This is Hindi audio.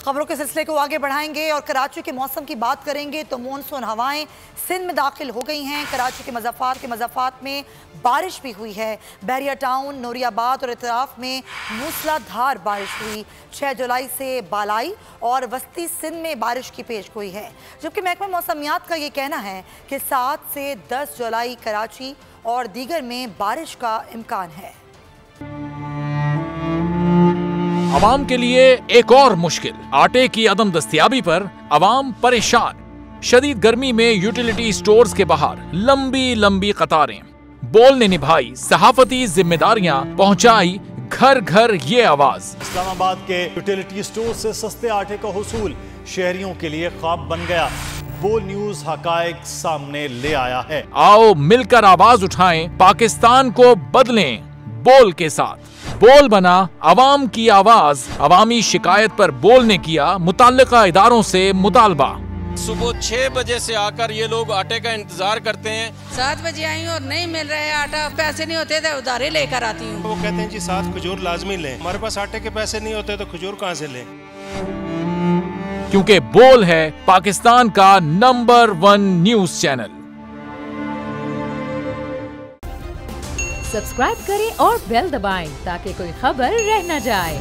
खबरों के सिलसिले को आगे बढ़ाएंगे और कराची के मौसम की बात करेंगे तो मानसून हवाएं सिंध में दाखिल हो गई हैं। कराची के मज़ाफ़ात में बारिश भी हुई है। बहरिया टाउन, नूरियाबाद और इतराफ़ में मूसलाधार बारिश हुई। 6 जुलाई से बालाई और वस्ती सिंध में बारिश की पेशगोई है, जबकि महकमा मौसमियात का ये कहना है कि 7 से 10 जुलाई कराची और दीगर में बारिश का इम्कान है। अवाम के लिए एक और मुश्किल, आटे की अदम दस्तयाबी पर अवाम परेशान। शदीद गर्मी में यूटिलिटी स्टोर्स के बाहर लंबी लंबी कतारें। बोल ने निभाई सहाफती जिम्मेदारियां, पहुंचाई घर घर ये आवाज। इस्लामाबाद के यूटिलिटी स्टोर से सस्ते आटे का हुसूल शहरियों के लिए ख्वाब बन गया। बोल न्यूज हकायक सामने ले आया है। आओ मिलकर आवाज उठाएं, पाकिस्तान को बदलें बोल के साथ। बोल बना अवाम की आवाज। अवामी शिकायत पर बोल ने किया मुताल्लिका इदारों से मुतालबा। सुबह 6 बजे से आकर ये लोग आटे का इंतजार करते हैं। 7 बजे आई और नहीं मिल रहा है आटा, पैसे नहीं होते थे उधारे लेकर आती हूँ। वो कहते हैं जी 7 खजूर लाजमी लें। हमारे पास आटे के पैसे नहीं होते तो खजूर कहाँ से लें? क्योंकि बोल है पाकिस्तान का नंबर 1 न्यूज चैनल। सब्सक्राइब करें और बेल दबाएं ताकि कोई खबर रह न जाए।